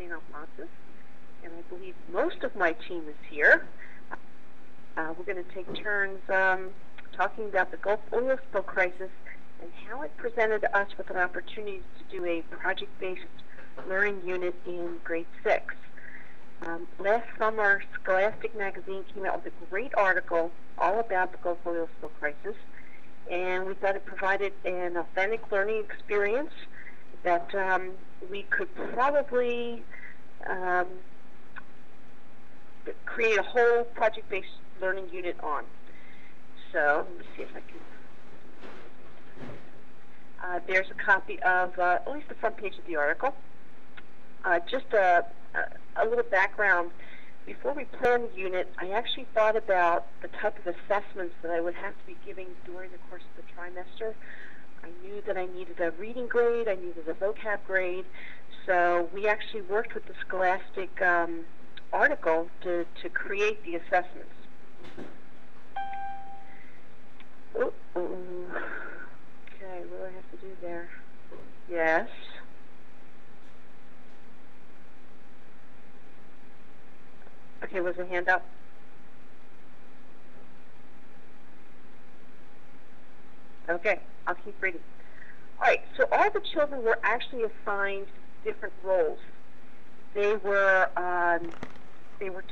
Jane Alphonsus, and I believe most of my team is here. We're going to take turns talking about the Gulf oil spill crisis and how it presented us with an opportunity to do a project-based learning unit in grade 6. Last summer, Scholastic magazine came out with a great article all about the Gulf oil spill crisis, and we thought it provided an authentic learning experience that we could probably create a whole project-based learning unit on. So let me see if I can. There's a copy of at least the front page of the article. Just a little background. Before we planned the unit, I actually thought about the type of assessments that I would have to be giving during the course of the trimester. I knew that I needed a reading grade, I needed a vocab grade, so we actually worked with the Scholastic article to create the assessments. Okay, what do I have to do there? Yes. Okay, was the hand up? Okay, I'll keep reading. All right, so all the children were actually assigned different roles. They were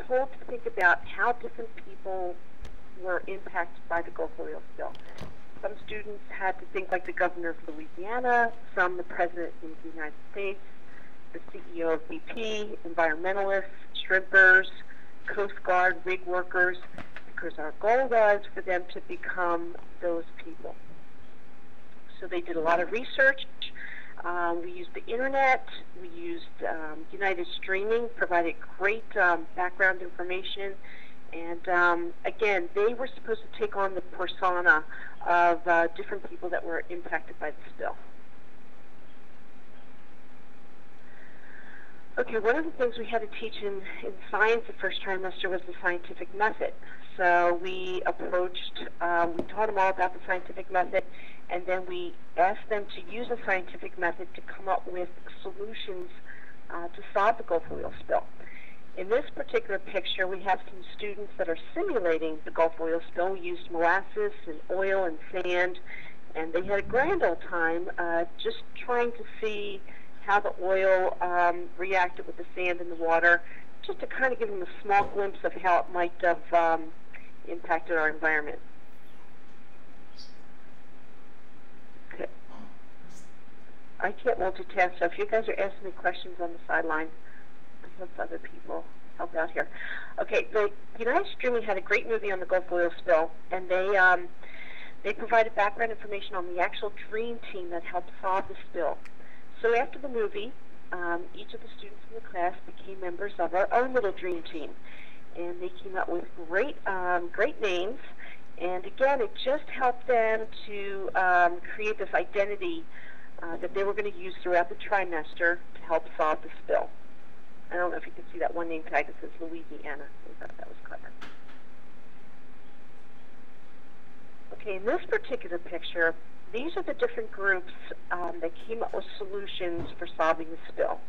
told to think about how different people were impacted by the Gulf oil spill. Some students had to think like the governor of Louisiana, some the president of the United States, the CEO of BP, environmentalists, shrimpers, Coast Guard, rig workers, because our goal was for them to become those people. So they did a lot of research. We used the internet. We used United Streaming, provided great background information. And again, they were supposed to take on the persona of different people that were impacted by the spill. Okay, one of the things we had to teach in science the first trimester was the scientific method. So we approached, we taught them all about the scientific method, and then we asked them to use a scientific method to come up with solutions to solve the Gulf oil spill. In this particular picture, we have some students that are simulating the Gulf oil spill. We used molasses and oil and sand, and they had a grand old time just trying to see how the oil reacted with the sand and the water, just to kind of give them a small glimpse of how it might have impacted our environment. Okay. I can't multitask, so if you guys are asking me questions on the sideline, I hope other people help out here. Okay, the United Streaming had a great movie on the Gulf oil spill, and they provided background information on the actual dream team that helped solve the spill. So after the movie, each of the students in the class became members of our own little dream team, and they came up with great names. And again, it just helped them to create this identity that they were going to use throughout the trimester to help solve the spill. I don't know if you can see that one name tag that says Louisiana. I thought that was clever. Okay, in this particular picture, these are the different groups that came up with solutions for solving the spill.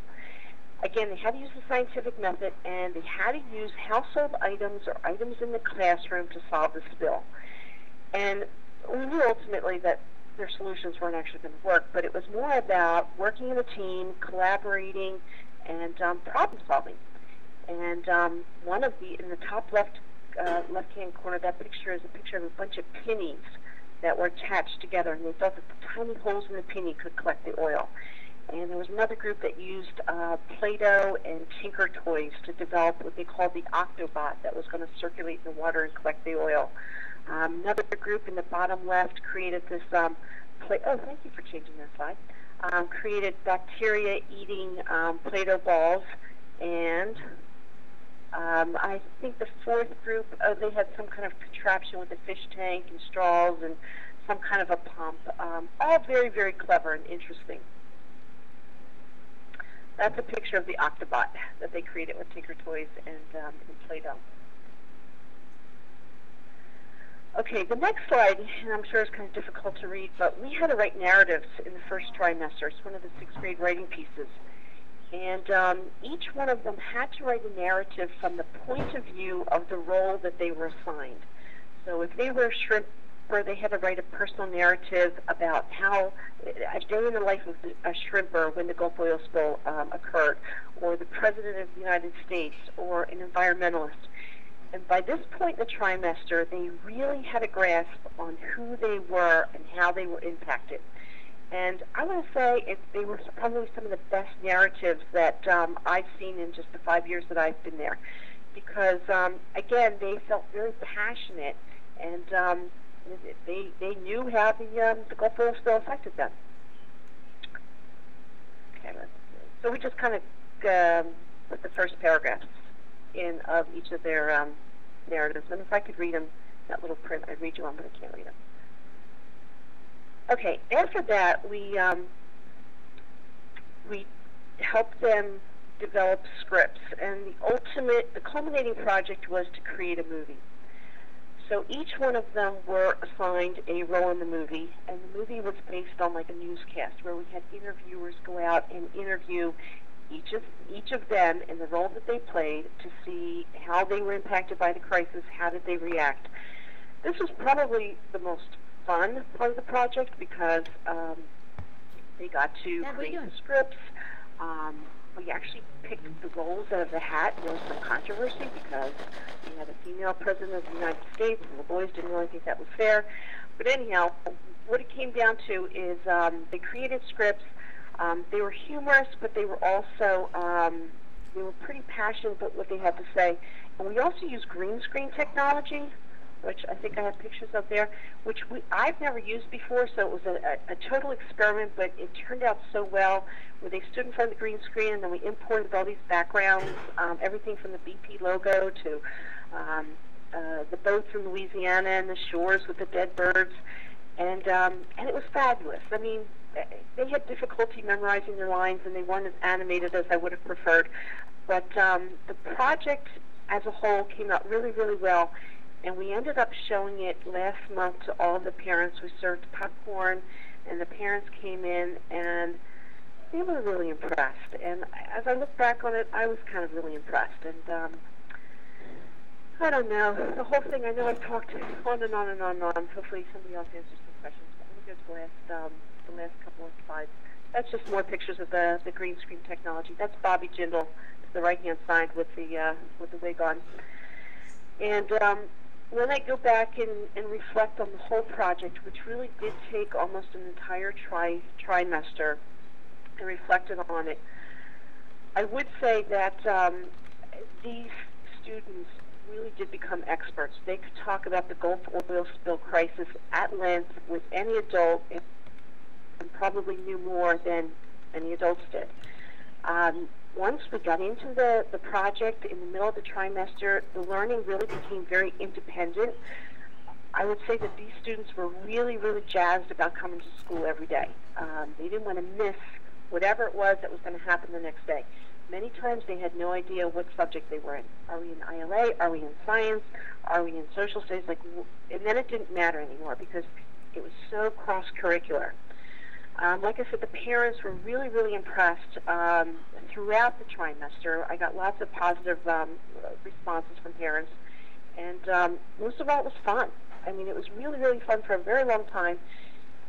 Again, they had to use the scientific method, and they had to use household items or items in the classroom to solve the spill. And we knew ultimately that their solutions weren't actually going to work, but it was more about working in a team, collaborating, and problem solving. And one of in the top left-hand corner of that picture is a picture of a bunch of pennies that were attached together, and they thought that the tiny holes in the penny could collect the oil. And there was another group that used Play-Doh and Tinker Toys to develop what they called the Octobot that was going to circulate in the water and collect the oil. Another group in the bottom left created this, oh, thank you for changing that slide, created bacteria-eating Play-Doh balls, and I think the fourth group, they had some kind of contraption with a fish tank and straws and some kind of a pump. All very, very clever and interesting. That's a picture of the Octobot that they created with Tinker Toys and Play-Doh. Okay, the next slide, and I'm sure it's kind of difficult to read, but we had to write narratives in the first trimester. It's one of the 6th grade writing pieces. And each one of them had to write a narrative from the point of view of the role that they were assigned. So if they were a shrimper, they had to write a personal narrative about how a day in the life of a shrimper when the Gulf oil spill occurred, or the President of the United States, or an environmentalist. And by this point in the trimester, they really had a grasp on who they were and how they were impacted. And I want to say they were probably some of the best narratives that I've seen in just the 5 years that I've been there. Because, again, they felt very passionate, and they knew how the Gulf oil spill affected them. Okay, so we just kind of put the first paragraphs in of each of their narratives. And if I could read them, that little print, I'd read you one, but I can't read them. Okay, after that, we helped them develop scripts, and the culminating project was to create a movie. So each one of them were assigned a role in the movie, and the movie was based on like a newscast where we had interviewers go out and interview each of them in the role that they played to see how they were impacted by the crisis, how did they react. This was probably the most fun part of the project because they got to create the scripts. We actually picked the roles out of the hat. There was some controversy because we had a female president of the United States, and the boys didn't really think that was fair. But anyhow, what it came down to is they created scripts. They were humorous, but they were also they were pretty passionate about what they had to say. And we also used green screen technology, which I think I have pictures of there, which I've never used before, so it was a total experiment, but it turned out so well, where they stood in front of the green screen, and then we imported all these backgrounds, everything from the BP logo to the boats in Louisiana and the shores with the dead birds, and it was fabulous. I mean, they had difficulty memorizing their lines, and they weren't as animated as I would have preferred, but the project as a whole came out really, really well. And we ended up showing it last month to all the parents. We served popcorn, and the parents came in, and they were really impressed. And as I look back on it, I was kind of really impressed. And I don't know, the whole thing, I know I've talked on and on and on and on. Hopefully somebody else answers some questions. But let me go to the last couple of slides. That's just more pictures of the green screen technology. That's Bobby Jindal to the right-hand side with the wig on. And when I go back and reflect on the whole project, which really did take almost an entire trimester, and reflected on it, I would say that these students really did become experts. They could talk about the Gulf oil spill crisis at length with any adult, and probably knew more than any adults did. Once we got into the project in the middle of the trimester, the learning really became very independent. I would say that these students were really, really jazzed about coming to school every day. They didn't want to miss whatever it was that was going to happen the next day. Many times they had no idea what subject they were in. Are we in ILA? Are we in science? Are we in social studies? And then it didn't matter anymore because it was so cross-curricular. Like I said, the parents were really, really impressed throughout the trimester. I got lots of positive responses from parents, and most of all, it was fun. I mean, it was really, really fun for a very long time.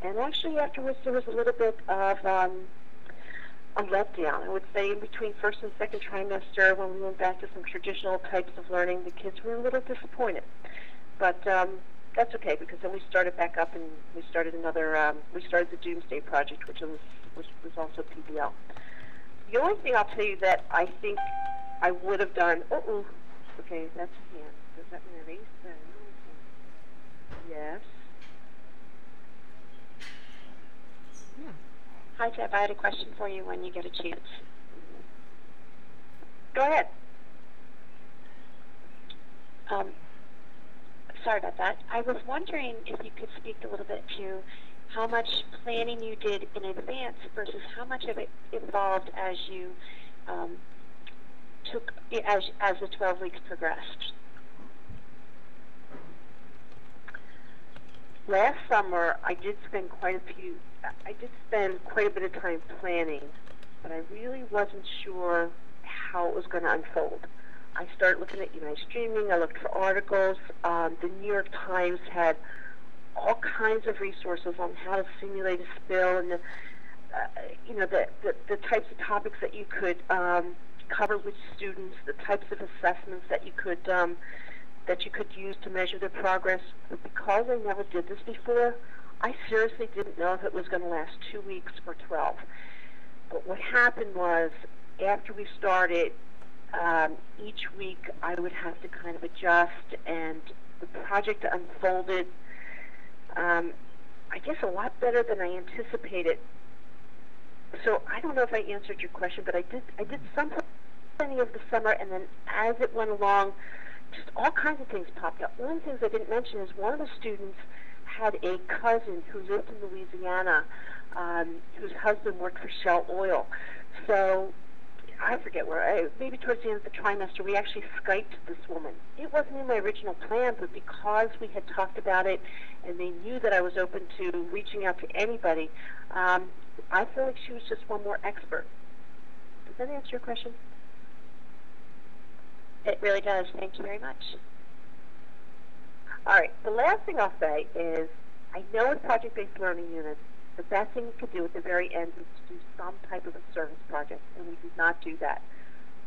And actually, afterwards, there was a little bit of a letdown. I would say in between first and second trimester, when we went back to some traditional types of learning, the kids were a little disappointed. But that's okay, because then we started back up and we started we started the Doomsday Project, which was also PBL. The only thing I'll tell you that I think I would have done, okay, that's a hand. Does that mean erase that? Yes. Yeah. Hi, Jeff. I had a question for you when you get a chance. Go ahead. Sorry about that. I was wondering if you could speak a little bit to how much planning you did in advance versus how much of it evolved as you as the 12 weeks progressed. Last summer, I did spend quite a bit of time planning but I really wasn't sure how it was going to unfold. I started looking at United Streaming. I looked for articles. The New York Times had all kinds of resources on how to simulate a spill, and the types of topics that you could cover with students, the types of assessments that you could use to measure their progress. But because I never did this before, I seriously didn't know if it was going to last 2 weeks or 12. But what happened was, after we started, each week I would have to kind of adjust, and the project unfolded, I guess, a lot better than I anticipated. So I don't know if I answered your question, but I did some planning of the summer, and then as it went along, just all kinds of things popped up. One of the things I didn't mention is one of the students had a cousin who lived in Louisiana, whose husband worked for Shell Oil. So I forget where, maybe towards the end of the trimester, we actually Skyped this woman. It wasn't in my original plan, but because we had talked about it and they knew that I was open to reaching out to anybody, I feel like she was just one more expert. Does that answer your question? It really does. Thank you very much. All right. The last thing I'll say is, I know with project-based learning units, the best thing you could do at the very end is to do some type of a service project, and we did not do that.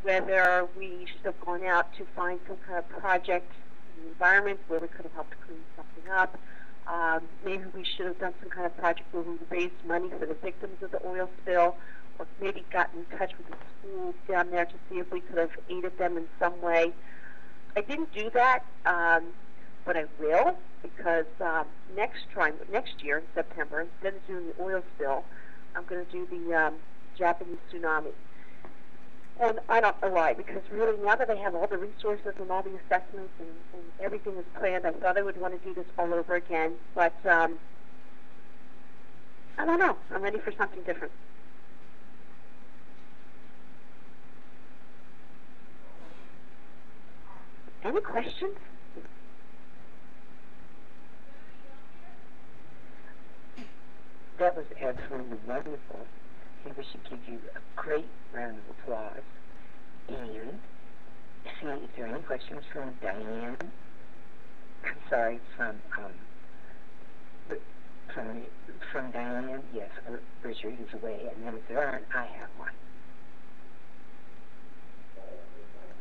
Whether we should have gone out to find some kind of project in the environment where we could have helped clean something up, maybe we should have done some kind of project where we raised money for the victims of the oil spill, or maybe gotten in touch with the school down there to see if we could have aided them in some way. I didn't do that, but I will, because next year in September, instead of doing the oil spill, I'm going to do the Japanese tsunami. And I don't know why, because really now that I have all the resources and all the assessments and everything is planned, I thought I would want to do this all over again. But I don't know. I'm ready for something different. Any questions? That was absolutely wonderful. And we should give you a great round of applause. And see if there are any questions from Diane. I'm sorry, from Diane. Yes, Richard is away. And then if there aren't, I have one.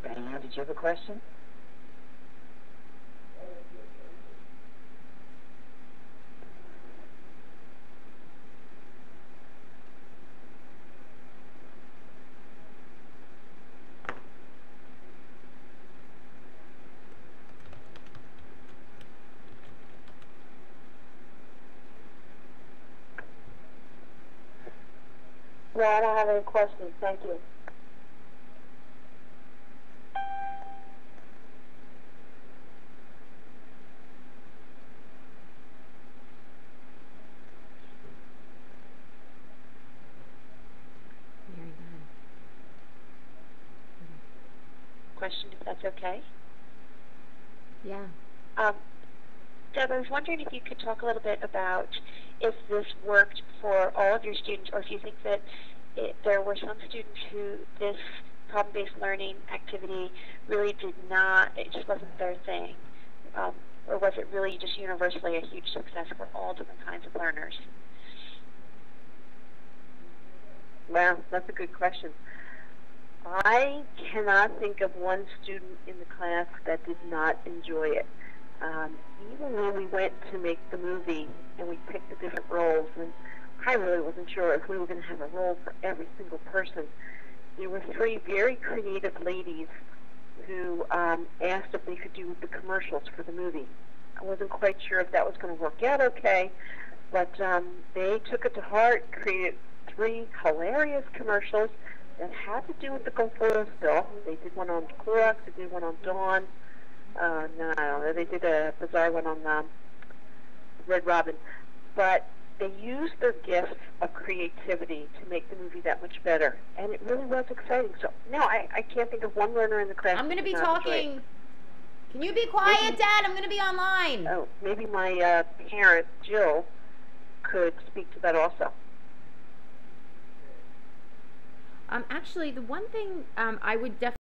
Diane, did you have a question? No, I don't have any questions. Thank you. Very good. Question, if that's okay. Yeah. Deb, I was wondering if you could talk a little bit about if this worked for all of your students, or if you think that there were some students who this problem-based learning activity really did not, it just wasn't their thing, or was it really just universally a huge success for all different kinds of learners? Well, that's a good question. I cannot think of one student in the class that did not enjoy it. Even when we went to make the movie and we picked the different roles, and I really wasn't sure if we were going to have a role for every single person. There were 3 very creative ladies who asked if they could do the commercials for the movie. I wasn't quite sure if that was going to work out okay, but they took it to heart, created 3 hilarious commercials that had to do with the Gulf oil spill. They did one on Clorox, they did one on Dawn. No, they did a bizarre one on Red Robin. But they used their gifts of creativity to make the movie that much better. And it really was exciting. So, no, I can't think of one learner in the class. I'm going to be talking. Can you be quiet, Dad? I'm going to be online. Oh, maybe my parent, Jill, could speak to that also. Actually, the one thing I would definitely